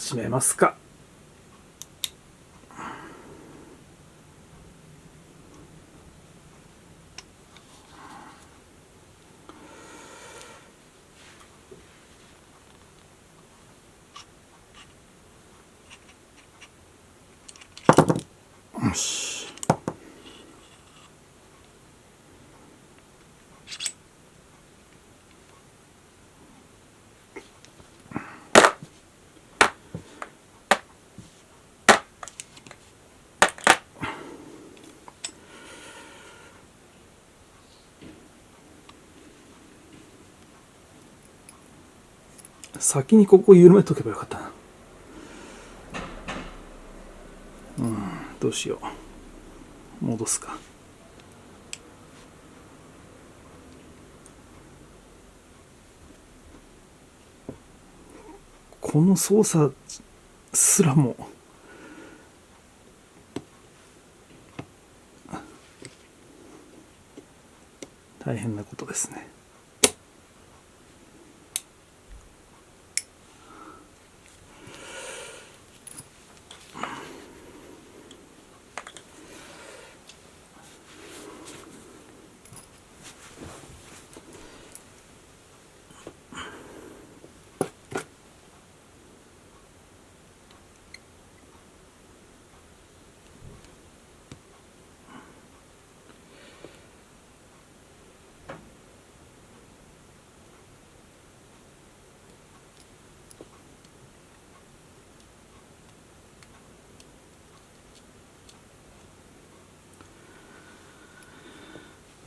始めますか。よし。先にここ緩めとけばよかったな。どうしよう。戻すか。この操作すらも大変なことですね。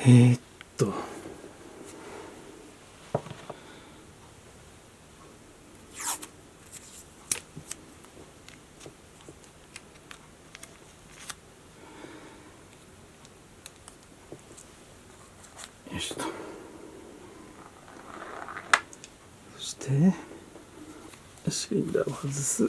えーっとよしと。そしてシリンダーを外す。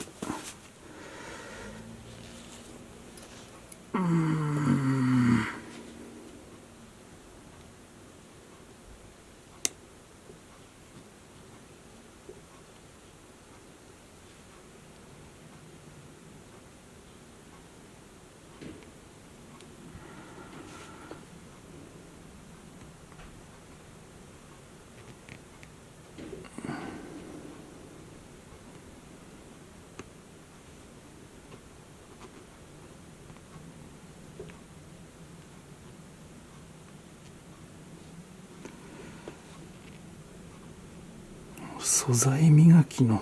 素材磨きの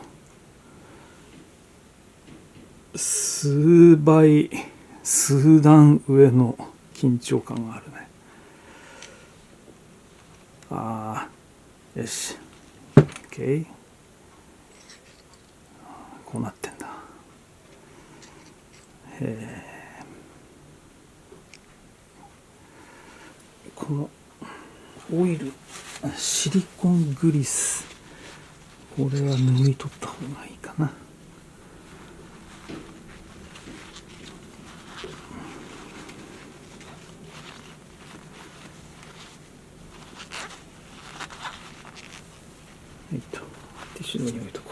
数倍数段上の緊張感があるね。よし OK。 こうなってんだ。このオイルシリコングリス、これは拭い取った方がいいかな。ティッシュの上に置いとこ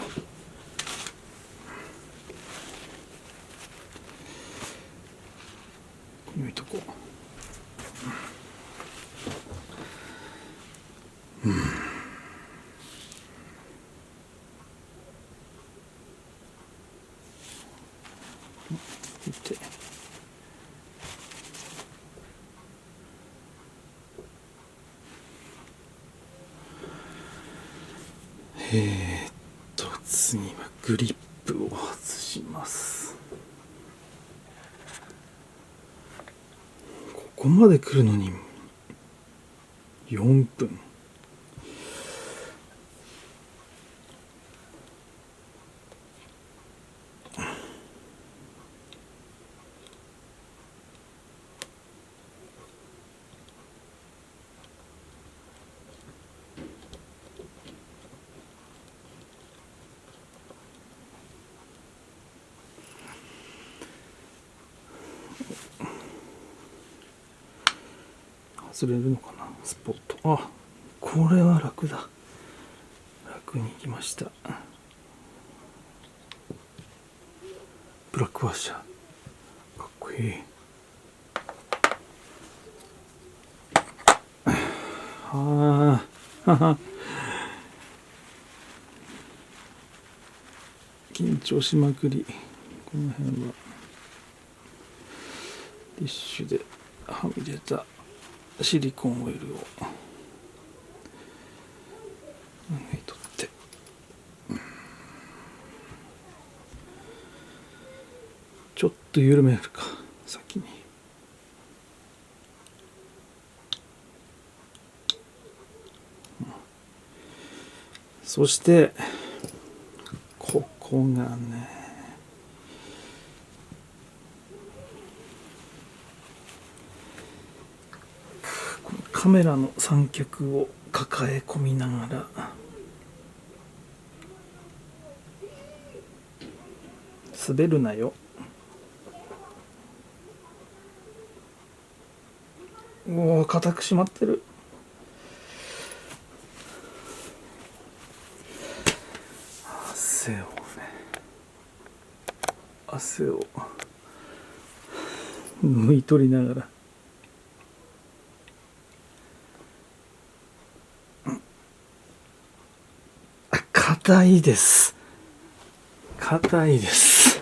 う。置いとこう。見て。次はグリップを外します。ここまで来るのに4分。外れるのかな、スポット。あ、これは楽だ。楽にいきました。ブラックワッシャーかっこいい。はあ緊張しまくり。この辺はティッシュではみ出たシリコンオイルを抜いとって、ちょっと緩めるか先に。そしてここがね、カメラの三脚を抱え込みながら滑るなよ。おお、固く締まってる。汗を抜い取りながら、硬いです。硬いです。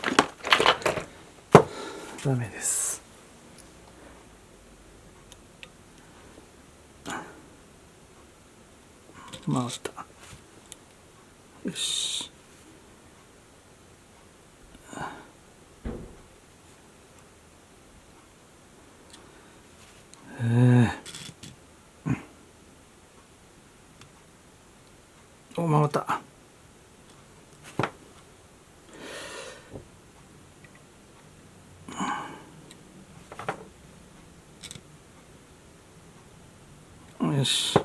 ダメです。回った。よし。お、回った。よし。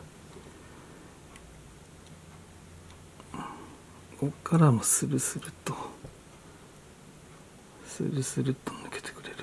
ここからもスルスルと抜けてくれる。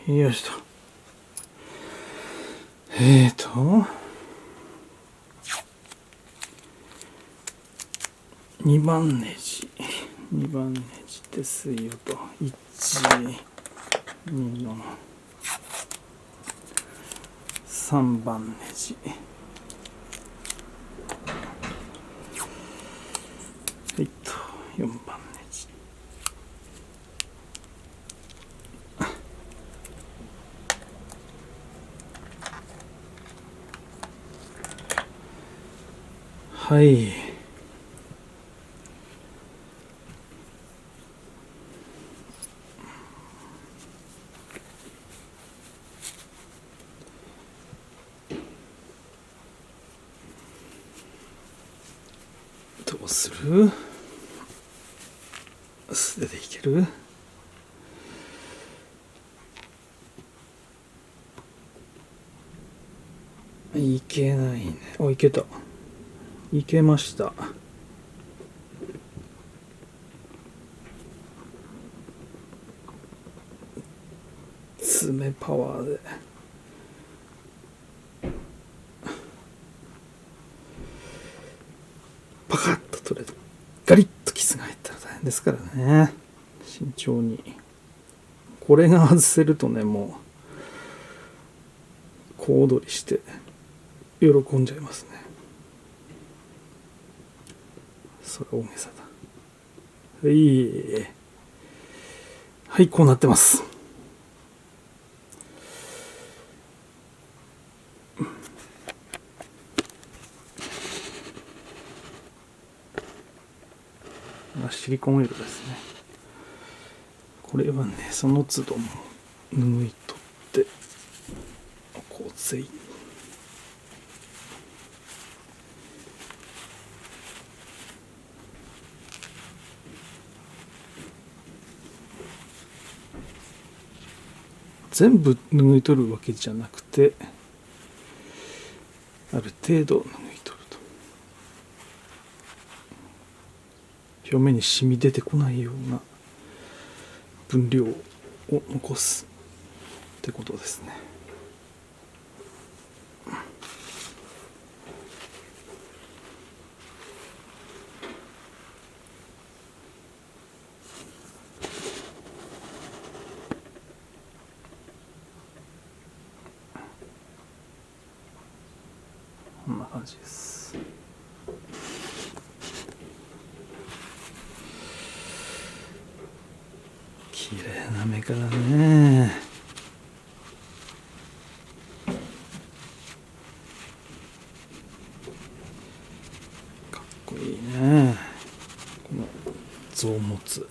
よしと。2番ネジですよと。1、2の3番ネジ。はいと、4番ネジ。はい。どうする？素手でいける？いけないね。お、いけた。いけました。爪パワーでパカッと取れた。ガリッとキスが入ったら大変ですからね。慎重に。これが外せるとね、もう小躍りして喜んじゃいますね。それ大げさだ。はい、こうなってます。シリコンオイルですね。これはね、その都度も抜いとってこうぜい。全部拭い取るわけじゃなくて、ある程度拭い取ると表面に染み出てこないような分量を残すってことですね。こんな感じです。綺麗な目からね。かっこいいね。この臓物。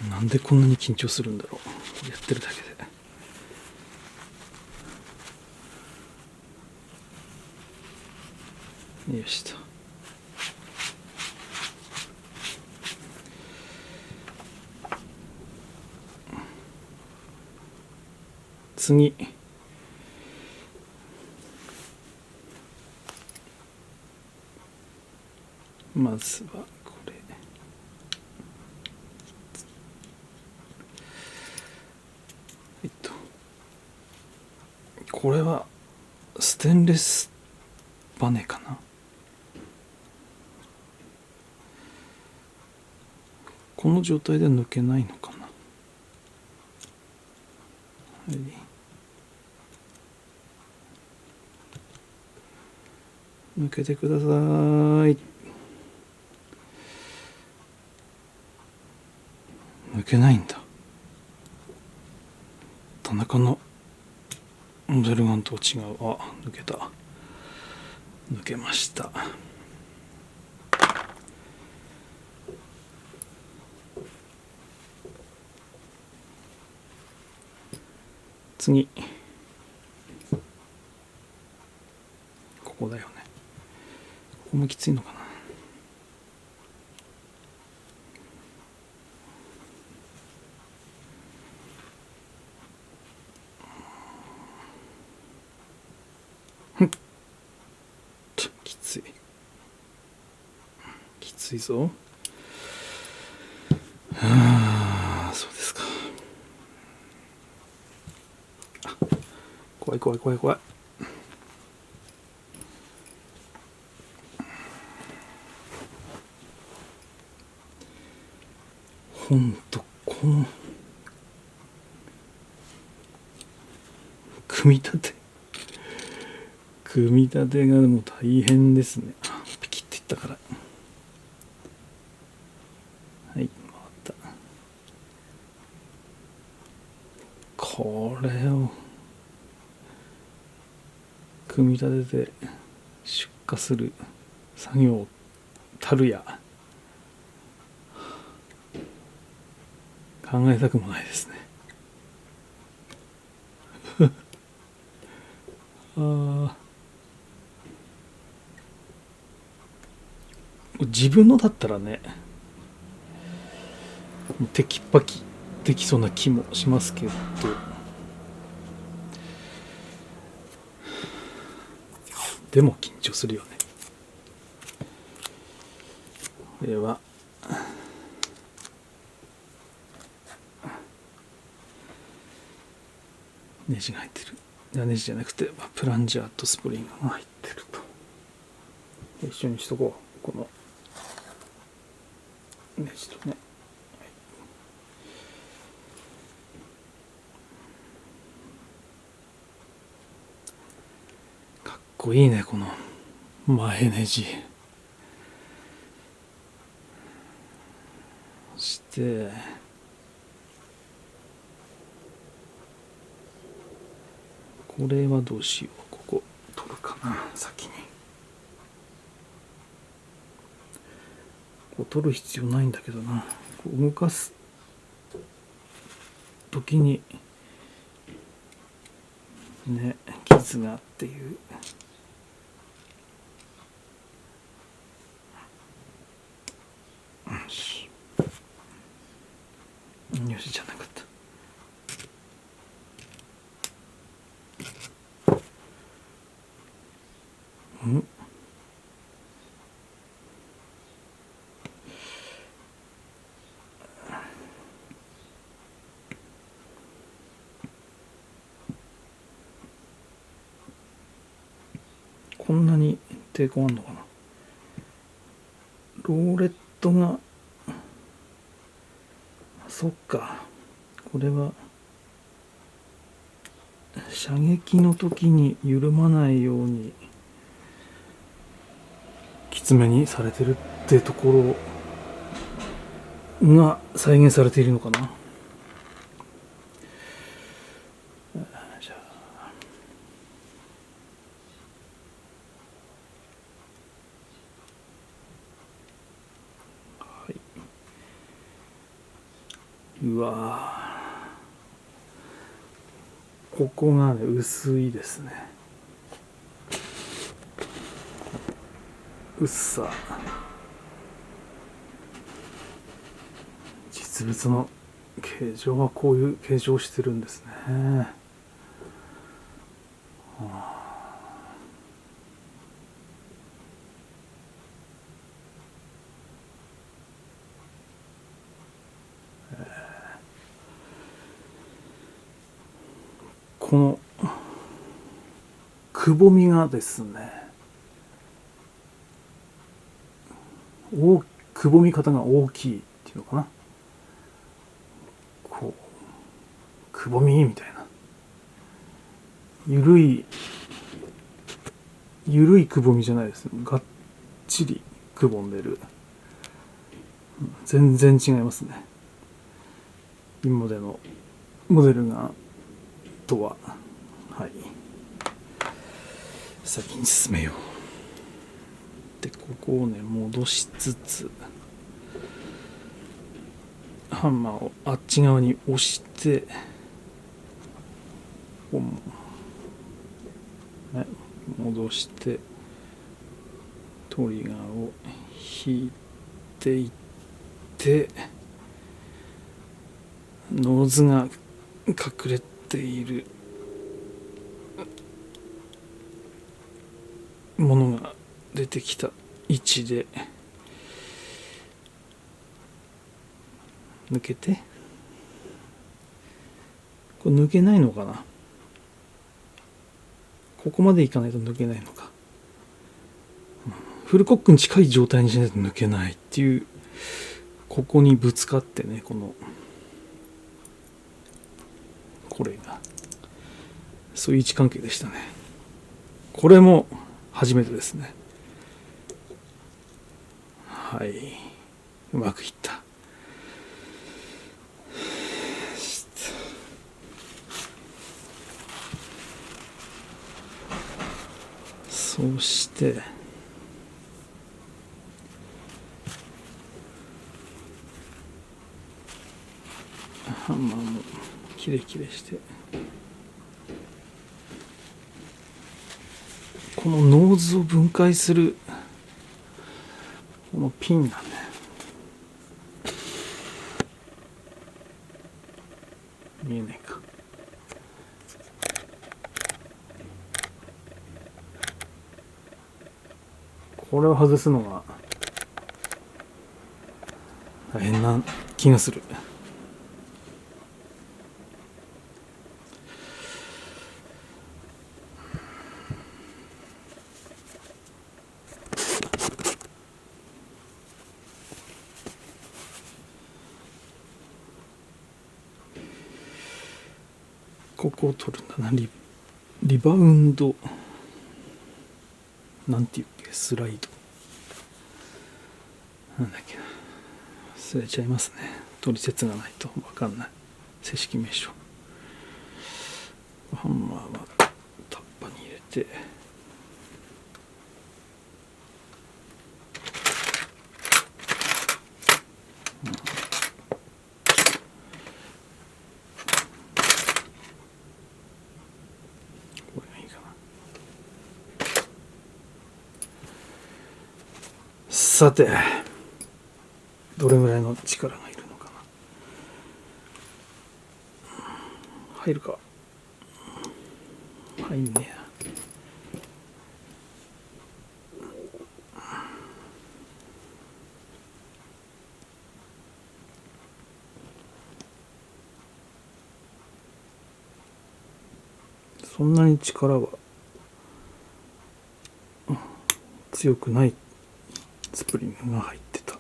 なんでこんなに緊張するんだろう。やってるだけで。よしと。次。まずはこれ。これはステンレスバネかな。この状態で抜けないのかな。はい、抜けてください。抜けないんだ。田中のモデルガンと違う。あ、抜けた。抜けました。次。ここだよね。ここもきついのかな。きつい。きついぞ。そうですか。怖い怖い怖い怖い。ほんとこの組み立てがもう大変ですね。ピキッていったから。はい、回った。これを組み立てて出荷する作業たるや、考えたくもないですね。自分のだったらね、テキパキできそうな気もしますけど、でも緊張するよね。これはネジが入ってる。ネジじゃなくてプランジャーとスプリングが入ってると。一緒にしとこう。このネジとね。かっこいいね、この前ネジ。そしてこれはどうしよう。ここ取るかな、先に。こう取る必要ないんだけどな。こう動かす時にね、傷がっていう。し、じゃなかった。こんなに抵抗あんのかな。ローレットが、そっか、これは射撃の時に緩まないようにきつめにされてるってところが再現されているのかな。じゃあ、はい、うわー、ここがね薄いですね。薄さ、実物の形状はこういう形状をしてるんですね。このくぼみがですね、くぼみ方が大きいっていうのかな。こうくぼみみたいな、ゆるいくぼみじゃないです。がっちりくぼんでる。全然違いますね、今までのモデルがとは。はい、先に進めよう。でここをね戻しつつハンマーをあっち側に押して、ね、戻してトリガーを引いていって、ノーズが隠れているものが出てきた位置で抜けて、これ抜けないのかな。ここまでいかないと抜けないのか。フルコックに近い状態にしないと抜けないっていう、ここにぶつかってね、これがそういう位置関係でしたね。これも初めてですね。はい、うまくいった。そしてハンマーもキレキレして、このノーズを分解するこのピンがね、見えないか。これを外すのが大変な気がする。ここを取るんだな。リバウンドなんていうっけ、スライドなんだっけな、忘れちゃいますね。取説がないと分かんない正式名称。ハンマーはタッパに入れて、これがいいかな。さてどれぐらいの力がいるのかな。入るか。入んねえや。そんなに力は強くないスプリングが入ってた。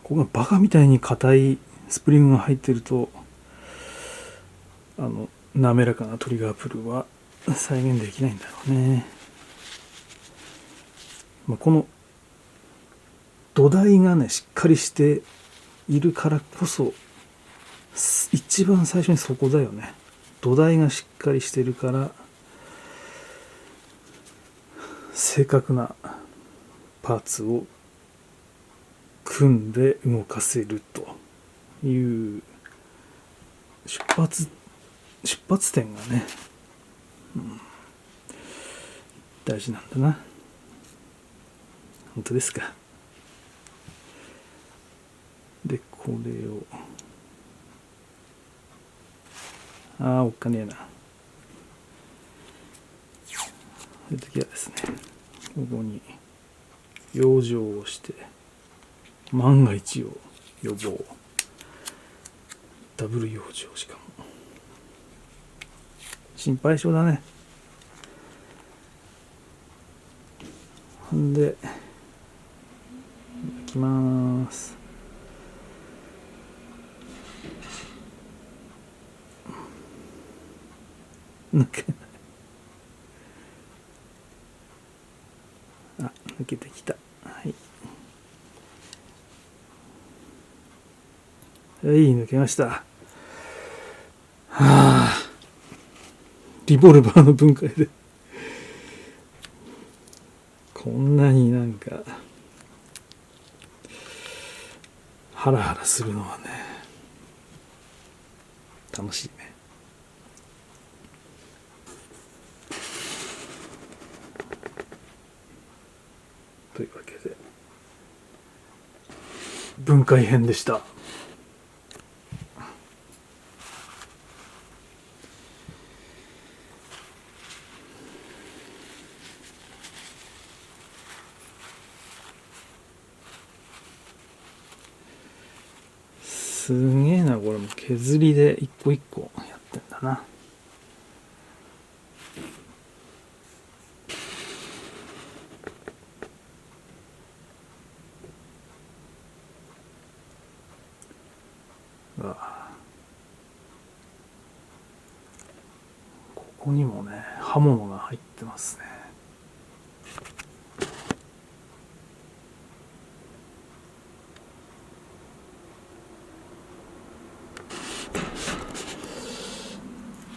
ここがバカみたいに硬いスプリングが入ってると、滑らかなトリガープルは再現できないんだろうね。この土台がね、しっかりしているからこそ、一番最初にそこだよね。土台がしっかりしてるから、正確なパーツを組んで動かせるという出発点がね、大事なんだな。本当ですか。で、これをおっかねえな。そういう時はですね、ここに養生をして万が一を予防。ダブル養生。しかも心配性だね。ほんでいきまーす。抜けない。あ、抜けてきた。はい。はい、抜けました。はあ。リボルバーの分解でこんなになんかハラハラするのはね、楽しいね。というわけで分解編でした。すげえな、これも削りで一個一個やってんだな。ここにもね、刃物が入ってますね。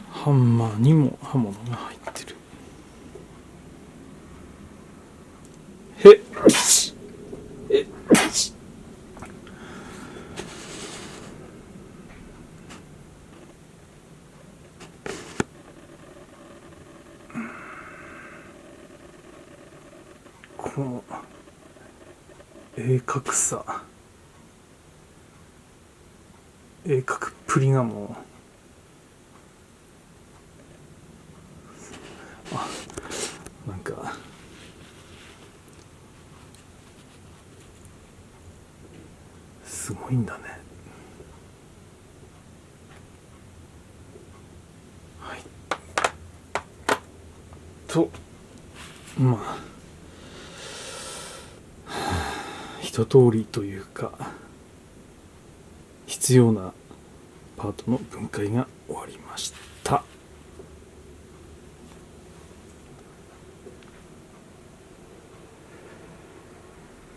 ハンマーにも刃物が入ってる。へっこの鋭角っぷりがもうなんかすごいんだね。はい。とまあ一通りというか必要なパートの分解が終わりました。